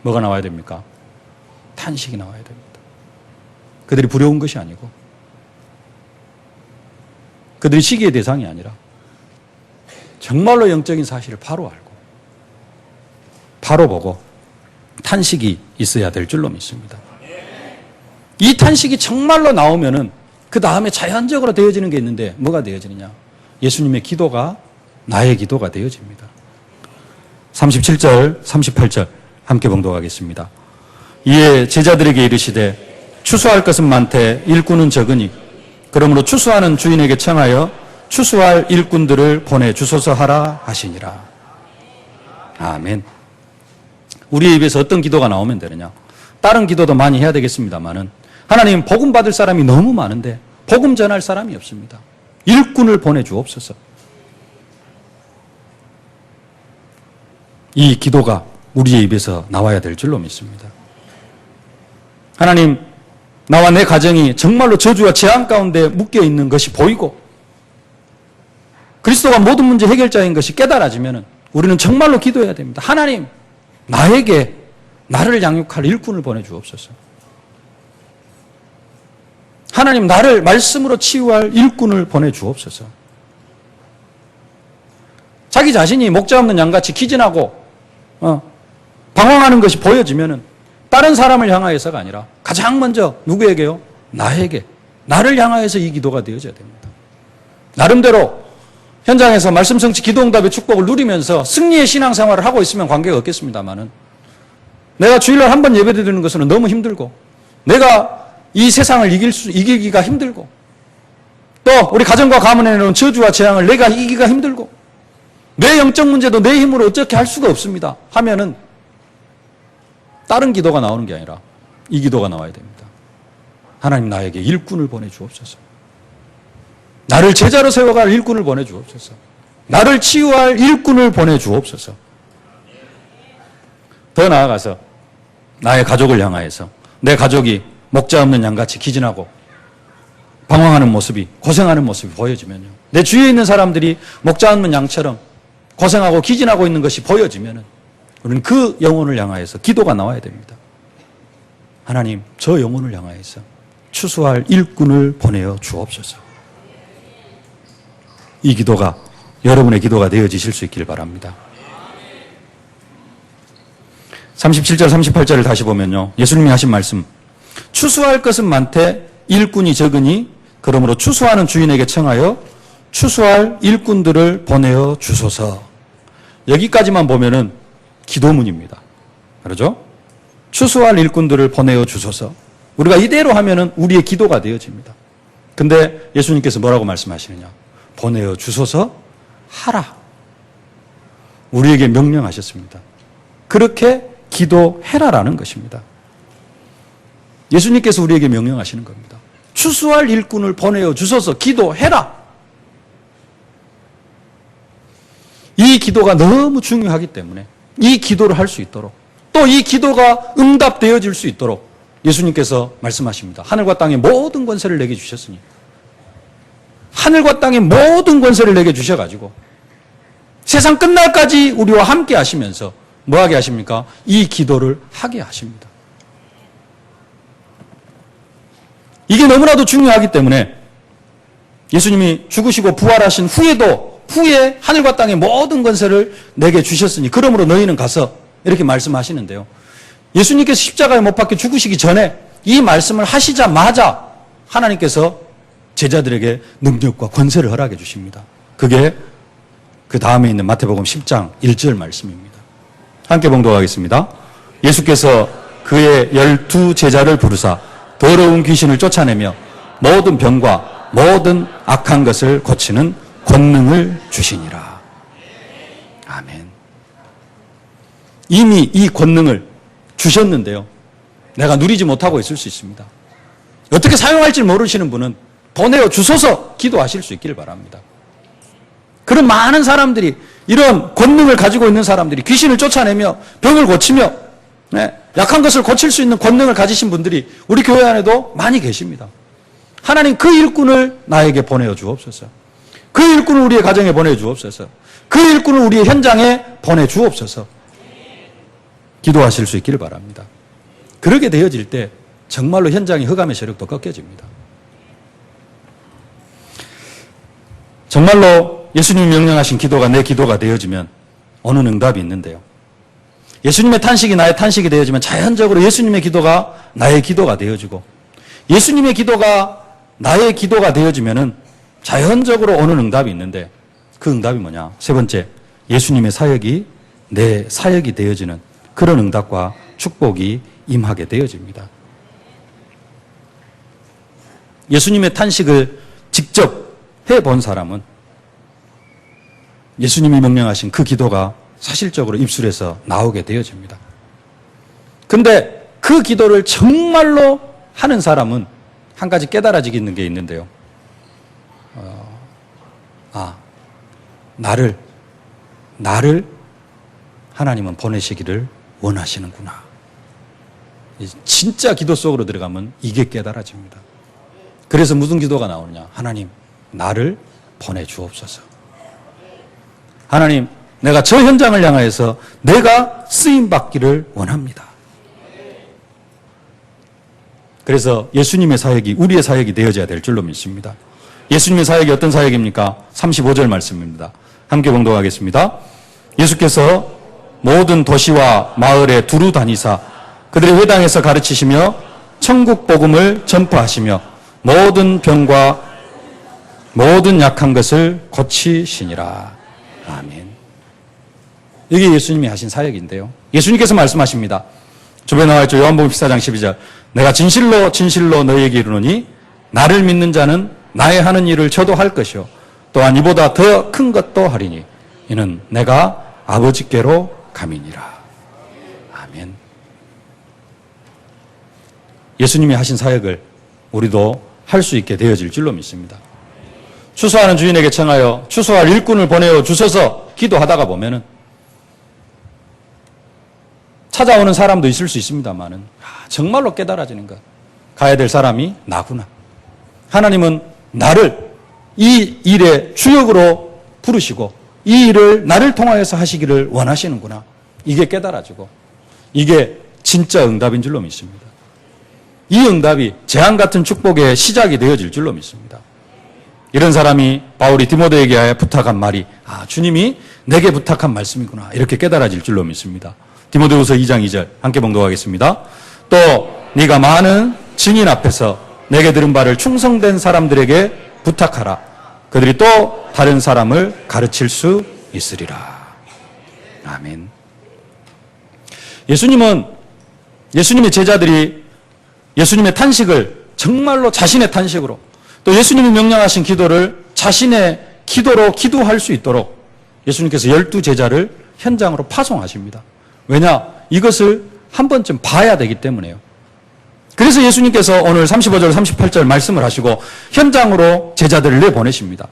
뭐가 나와야 됩니까? 탄식이 나와야 됩니다. 그들이 부러운 것이 아니고 그들이 시기의 대상이 아니라 정말로 영적인 사실을 바로 알고 바로 보고 탄식이 있어야 될 줄로 믿습니다. 이 탄식이 정말로 나오면은 그 다음에 자연적으로 되어지는 게 있는데 뭐가 되어지느냐? 예수님의 기도가 나의 기도가 되어집니다. 37절, 38절 함께 봉독하겠습니다. 이에 제자들에게 이르시되 추수할 것은 많되 일꾼은 적으니 그러므로 추수하는 주인에게 청하여 추수할 일꾼들을 보내주소서 하라 하시니라. 아멘. 우리의 입에서 어떤 기도가 나오면 되느냐? 다른 기도도 많이 해야 되겠습니다만은 하나님 복음 받을 사람이 너무 많은데 복음 전할 사람이 없습니다. 일꾼을 보내주옵소서. 이 기도가 우리의 입에서 나와야 될 줄로 믿습니다. 하나님, 나와 내 가정이 정말로 저주와 재앙 가운데 묶여 있는 것이 보이고 그리스도가 모든 문제 해결자인 것이 깨달아지면 우리는 정말로 기도해야 됩니다. 하나님, 나에게 나를 양육할 일꾼을 보내주옵소서. 하나님, 나를 말씀으로 치유할 일꾼을 보내주옵소서. 자기 자신이 목자 없는 양같이 기진하고 방황하는 것이 보여지면 다른 사람을 향하여서가 아니라 가장 먼저 누구에게요? 나에게, 나를 향하여서 이 기도가 되어져야 됩니다. 나름대로 현장에서 말씀 성취 기도응답의 축복을 누리면서 승리의 신앙생활을 하고 있으면 관계가 없겠습니다만은 내가 주일날 한 번 예배드리는 것은 너무 힘들고 내가 이 세상을 이기기가 힘들고 또 우리 가정과 가문에 놓은 저주와 재앙을 내가 이기기가 힘들고 내 영적 문제도 내 힘으로 어떻게 할 수가 없습니다 하면은 다른 기도가 나오는 게 아니라 이 기도가 나와야 됩니다. 하나님, 나에게 일꾼을 보내주옵소서. 나를 제자로 세워갈 일꾼을 보내주옵소서. 나를 치유할 일꾼을 보내주옵소서. 더 나아가서 나의 가족을 향하여서 내 가족이 목자 없는 양같이 기진하고 방황하는 모습이, 고생하는 모습이 보여지면요, 내 주위에 있는 사람들이 목자 없는 양처럼 고생하고 기진하고 있는 것이 보여지면 우리는 그 영혼을 향하여서 기도가 나와야 됩니다. 하나님, 저 영혼을 향하여서 추수할 일꾼을 보내어 주옵소서. 이 기도가 여러분의 기도가 되어지실 수 있길 바랍니다. 37절, 38절을 다시 보면요, 예수님이 하신 말씀, 추수할 것은 많되 일꾼이 적으니 그러므로 추수하는 주인에게 청하여 추수할 일꾼들을 보내어 주소서. 여기까지만 보면은 기도문입니다. 그렇죠? 추수할 일꾼들을 보내어 주소서. 우리가 이대로 하면은 우리의 기도가 되어집니다. 근데 예수님께서 뭐라고 말씀하시느냐? 보내어 주소서 하라. 우리에게 명령하셨습니다. 그렇게 기도해라라는 것입니다. 예수님께서 우리에게 명령하시는 겁니다. 추수할 일꾼을 보내어 주소서, 기도해라. 이 기도가 너무 중요하기 때문에 이 기도를 할 수 있도록, 또 이 기도가 응답되어질 수 있도록 예수님께서 말씀하십니다. 하늘과 땅의 모든 권세를 내게 주셨으니, 하늘과 땅의 모든 권세를 내게 주셔가지고 세상 끝날까지 우리와 함께 하시면서 뭐 하게 하십니까? 이 기도를 하게 하십니다. 이게 너무나도 중요하기 때문에 예수님이 죽으시고 부활하신 후에 하늘과 땅의 모든 권세를 내게 주셨으니 그러므로 너희는 가서, 이렇게 말씀하시는데요, 예수님께서 십자가에 못 박혀 죽으시기 전에 이 말씀을 하시자마자 하나님께서 제자들에게 능력과 권세를 허락해 주십니다. 그게 그 다음에 있는 마태복음 10장 1절 말씀입니다. 함께 봉독하겠습니다. 예수께서 그의 12 제자를 부르사 더러운 귀신을 쫓아내며 모든 병과 모든 악한 것을 고치는 권능을 주시니라. 아멘. 이미 이 권능을 주셨는데요, 내가 누리지 못하고 있을 수 있습니다. 어떻게 사용할지 모르시는 분은 보내어 주소서 기도하실 수 있기를 바랍니다. 그런 많은 사람들이, 이런 권능을 가지고 있는 사람들이 귀신을 쫓아내며 병을 고치며 네, 약한 것을 고칠 수 있는 권능을 가지신 분들이 우리 교회 안에도 많이 계십니다. 하나님 그 일꾼을 나에게 보내어 주옵소서. 그 일꾼을 우리의 가정에 보내 주옵소서. 그 일꾼을 우리의 현장에 보내 주옵소서. 기도하실 수 있기를 바랍니다. 그렇게 되어질 때 정말로 현장의 흑암의 세력도 꺾여집니다. 정말로 예수님이 명령하신 기도가 내 기도가 되어지면 오는 응답이 있는데요. 예수님의 탄식이 나의 탄식이 되어지면 자연적으로 예수님의 기도가 나의 기도가 되어지고, 예수님의 기도가 나의 기도가 되어지면은 자연적으로 오는 응답이 있는데, 그 응답이 뭐냐? 세 번째, 예수님의 사역이 내 사역이 되어지는 그런 응답과 축복이 임하게 되어집니다. 예수님의 탄식을 직접 해본 사람은 예수님이 명령하신 그 기도가 사실적으로 입술에서 나오게 되어집니다. 근데 그 기도를 정말로 하는 사람은 한 가지 깨달아지는 게 있는데요. 나를 하나님은 보내시기를 원하시는구나. 진짜 기도 속으로 들어가면 이게 깨달아집니다. 그래서 무슨 기도가 나오느냐? 하나님, 나를 보내주옵소서. 하나님, 내가 저 현장을 향하여서 내가 쓰임받기를 원합니다. 그래서 예수님의 사역이 우리의 사역이 되어져야 될 줄로 믿습니다. 예수님의 사역이 어떤 사역입니까? 35절 말씀입니다. 함께 봉독하겠습니다. 예수께서 모든 도시와 마을에 두루 다니사 그들의 회당에서 가르치시며 천국 복음을 전파하시며 모든 병과 모든 약한 것을 고치시니라. 아멘. 이게 예수님이 하신 사역인데요. 예수님께서 말씀하십니다. 주변에 나와 있죠. 요한복음 14장 12절. 내가 진실로 진실로 너희에게 이르노니 나를 믿는 자는 나의 하는 일을 저도 할 것이요 또한 이보다 더 큰 것도 하리니 이는 내가 아버지께로 감이니라. 아멘. 예수님이 하신 사역을 우리도 할 수 있게 되어질 줄로 믿습니다. 추수하는 주인에게 청하여 추수할 일꾼을 보내어 주셔서 기도하다가 보면은 찾아오는 사람도 있을 수 있습니다만은 정말로 깨달아지는 것. 가야 될 사람이 나구나. 하나님은 나를 이 일의 주역으로 부르시고 이 일을 나를 통하여서 하시기를 원하시는구나. 이게 깨달아지고 이게 진짜 응답인 줄로 믿습니다. 이 응답이 재앙 같은 축복의 시작이 되어질 줄로 믿습니다. 이런 사람이 바울이 디모데에게 부탁한 말이 주님이 내게 부탁한 말씀이구나. 이렇게 깨달아질 줄로 믿습니다. 디모데후서 2장 2절 함께 봉독하겠습니다. 또 네가 많은 증인 앞에서 내게 들은 바를 충성된 사람들에게 부탁하라. 그들이 또 다른 사람을 가르칠 수 있으리라. 아멘. 예수님의 제자들이 예수님의 탄식을 정말로 자신의 탄식으로 또 예수님이 명령하신 기도를 자신의 기도로 기도할 수 있도록 예수님께서 12제자를 현장으로 파송하십니다. 왜냐? 이것을 한 번쯤 봐야 되기 때문에요. 그래서 예수님께서 오늘 35절, 38절 말씀을 하시고 현장으로 제자들을 내보내십니다.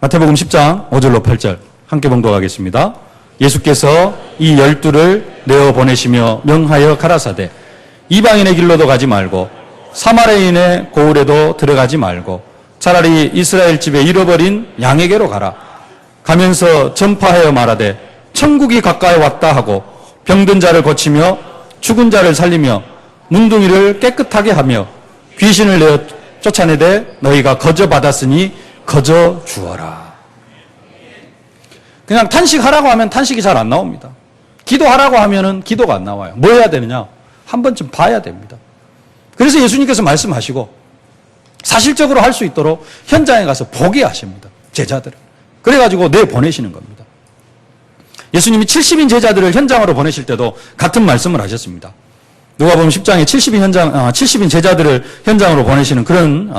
마태복음 10장 5절로 8절 함께 봉독하겠습니다. 예수께서 이 12를 내어보내시며 명하여 가라사대 이방인의 길로도 가지 말고 사마리아인의 고을에도 들어가지 말고 차라리 이스라엘 집에 잃어버린 양에게로 가라. 가면서 전파하여 말하되 천국이 가까이 왔다 하고 병든 자를 고치며 죽은 자를 살리며 문둥이를 깨끗하게 하며 귀신을 내어 쫓아내되 너희가 거저 받았으니 거저 주어라. 그냥 탄식하라고 하면 탄식이 잘 안 나옵니다. 기도하라고 하면은 기도가 안 나와요. 뭐 해야 되느냐? 한 번쯤 봐야 됩니다. 그래서 예수님께서 말씀하시고 사실적으로 할 수 있도록 현장에 가서 보게 하십니다. 제자들을. 그래가지고 내보내시는 겁니다. 예수님이 70인 제자들을 현장으로 보내실 때도 같은 말씀을 하셨습니다. 누가복음 10장에 70인 제자들을 현장으로 보내시는 그런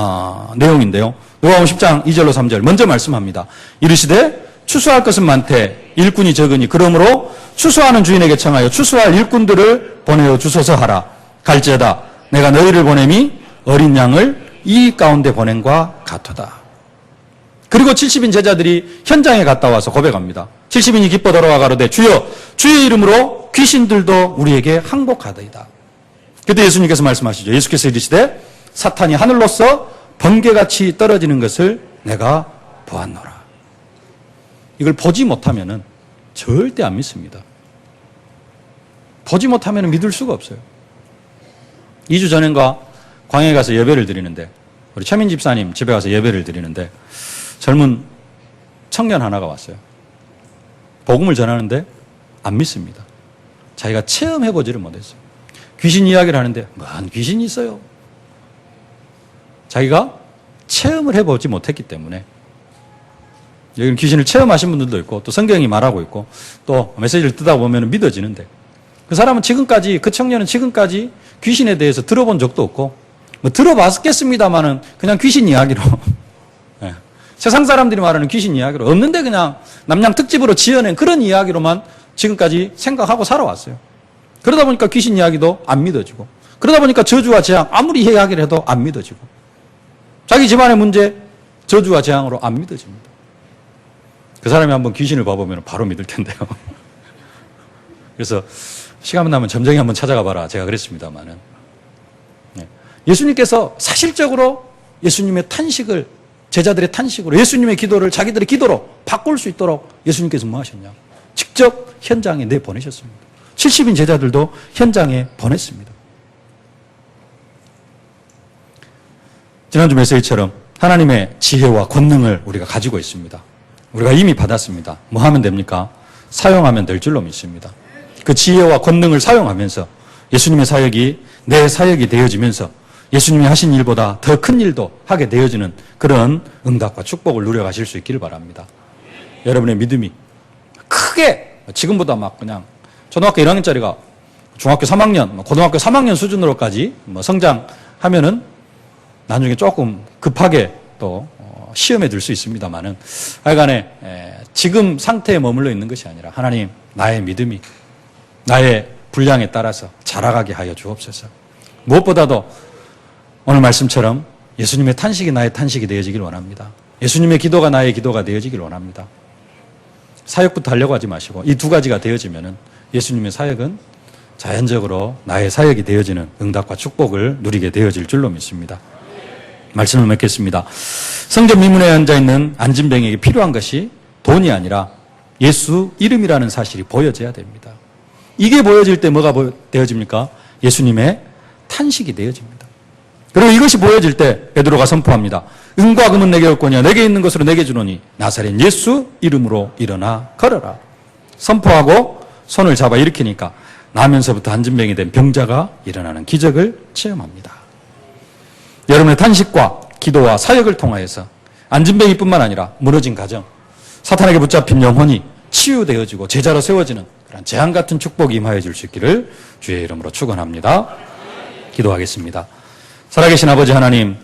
내용인데요. 누가복음 10장 2절로 3절 먼저 말씀합니다. 이르시되 추수할 것은 많되 일꾼이 적으니 그러므로 추수하는 주인에게 청하여 추수할 일꾼들을 보내어 주소서 하라. 갈지어다 내가 너희를 보냄이 어린 양을 이 가운데 보낸과 같도다. 그리고 70인 제자들이 현장에 갔다 와서 고백합니다. 70인이 기뻐 돌아와 가로되 주여 주의 이름으로 귀신들도 우리에게 항복하더이다. 그때 예수님께서 말씀하시죠. 예수께서 이르시되 사탄이 하늘로서 번개같이 떨어지는 것을 내가 보았노라. 이걸 보지 못하면은 절대 안 믿습니다. 보지 못하면 믿을 수가 없어요. 2주 전인가 광야에 가서 예배를 드리는데, 우리 최민 집사님 집에 가서 예배를 드리는데 젊은 청년 하나가 왔어요. 복음을 전하는데 안 믿습니다. 자기가 체험해보지를 못했어요. 귀신 이야기를 하는데 뭔 귀신이 있어요. 자기가 체험을 해보지 못했기 때문에. 여기는 귀신을 체험하신 분들도 있고 또 성경이 말하고 있고 또 메시지를 듣다 보면 믿어지는데, 그 사람은 지금까지, 그 청년은 지금까지 귀신에 대해서 들어본 적도 없고 뭐 들어봤겠습니다마는 그냥 귀신 이야기로 네. 세상 사람들이 말하는 귀신 이야기로 없는데 그냥 남양 특집으로 지어낸 그런 이야기로만 지금까지 생각하고 살아왔어요. 그러다 보니까 귀신 이야기도 안 믿어지고, 그러다 보니까 저주와 재앙 아무리 이야기를 해도 안 믿어지고, 자기 집안의 문제 저주와 재앙으로 안 믿어집니다. 그 사람이 한번 귀신을 봐보면 바로 믿을 텐데요. 그래서 시간 나면 점쟁이 한번 찾아가 봐라 제가 그랬습니다만은, 예수님께서 사실적으로 예수님의 탄식을, 제자들의 탄식으로 예수님의 기도를 자기들의 기도로 바꿀 수 있도록 예수님께서 뭐 하셨냐? 직접 현장에 내보내셨습니다. 70인 제자들도 현장에 보냈습니다. 지난주 메시지처럼 하나님의 지혜와 권능을 우리가 가지고 있습니다. 우리가 이미 받았습니다. 뭐 하면 됩니까? 사용하면 될 줄로 믿습니다. 그 지혜와 권능을 사용하면서 예수님의 사역이 내 사역이 되어지면서 예수님이 하신 일보다 더 큰 일도 하게 되어지는 그런 응답과 축복을 누려가실 수 있기를 바랍니다. 여러분의 믿음이 크게, 지금보다 막 그냥 초등학교 1학년짜리가 중학교 3학년, 고등학교 3학년 수준으로까지 성장하면은 나중에 조금 급하게 또 시험에 들 수 있습니다만은, 하여간에 지금 상태에 머물러 있는 것이 아니라 하나님, 나의 믿음이 나의 분량에 따라서 자라가게 하여 주옵소서. 무엇보다도 오늘 말씀처럼 예수님의 탄식이 나의 탄식이 되어지길 원합니다. 예수님의 기도가 나의 기도가 되어지길 원합니다. 사역부터 하려고 하지 마시고 이 두 가지가 되어지면은 예수님의 사역은 자연적으로 나의 사역이 되어지는 응답과 축복을 누리게 되어질 줄로 믿습니다. 말씀을 맺겠습니다. 성전 미문에 앉아 있는 안진뱅에게 필요한 것이 돈이 아니라 예수 이름이라는 사실이 보여져야 됩니다. 이게 보여질 때 뭐가 되어집니까? 예수님의 탄식이 되어집니다. 그리고 이것이 보여질 때 베드로가 선포합니다. 은과 금은 내게 없거니와 내게 있는 것으로 내게 주노니 나사렛 예수 이름으로 일어나 걸어라. 선포하고 손을 잡아 일으키니까 나면서부터 안진뱅이 된 병자가 일어나는 기적을 체험합니다. 여러분의 탄식과 기도와 사역을 통하여서 안진뱅이뿐만 아니라 무너진 가정, 사탄에게 붙잡힌 영혼이 치유되어지고 제자로 세워지는 그런 재앙 같은 축복이 임하여 줄 수 있기를 주의 이름으로 축원합니다. 기도하겠습니다. 살아계신 아버지 하나님,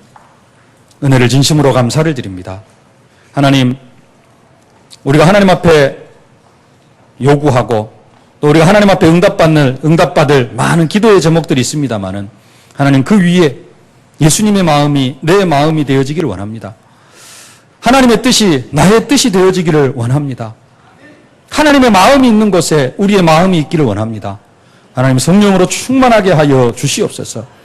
은혜를 진심으로 감사를 드립니다. 하나님, 우리가 하나님 앞에 요구하고 또 우리가 하나님 앞에 응답받을 많은 기도의 제목들이 있습니다만은, 하나님 그 위에 예수님의 마음이 내 마음이 되어지기를 원합니다. 하나님의 뜻이 나의 뜻이 되어지기를 원합니다. 하나님의 마음이 있는 곳에 우리의 마음이 있기를 원합니다. 하나님 성령으로 충만하게 하여 주시옵소서.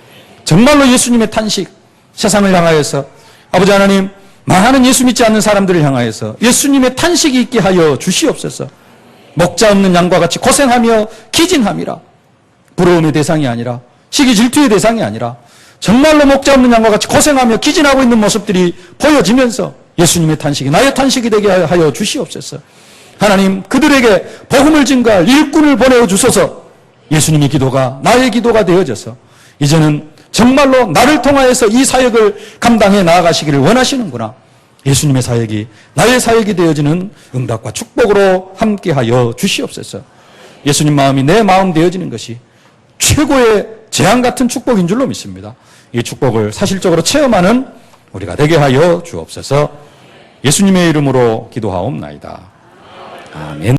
정말로 예수님의 탄식, 세상을 향하여서 아버지 하나님, 많은 예수 믿지 않는 사람들을 향하여서 예수님의 탄식이 있게 하여 주시옵소서. 목자 없는 양과 같이 고생하며 기진함이라. 부러움의 대상이 아니라, 시기 질투의 대상이 아니라 정말로 목자 없는 양과 같이 고생하며 기진하고 있는 모습들이 보여지면서 예수님의 탄식이 나의 탄식이 되게 하여 주시옵소서. 하나님, 그들에게 복음을 증거할 일꾼을 보내어 주소서. 예수님의 기도가 나의 기도가 되어져서 이제는 정말로 나를 통하여서 이 사역을 감당해 나아가시기를 원하시는구나. 예수님의 사역이 나의 사역이 되어지는 응답과 축복으로 함께하여 주시옵소서. 예수님 마음이 내 마음 되어지는 것이 최고의 재앙 같은 축복인 줄로 믿습니다. 이 축복을 사실적으로 체험하는 우리가 되게 하여 주옵소서. 예수님의 이름으로 기도하옵나이다. 아멘.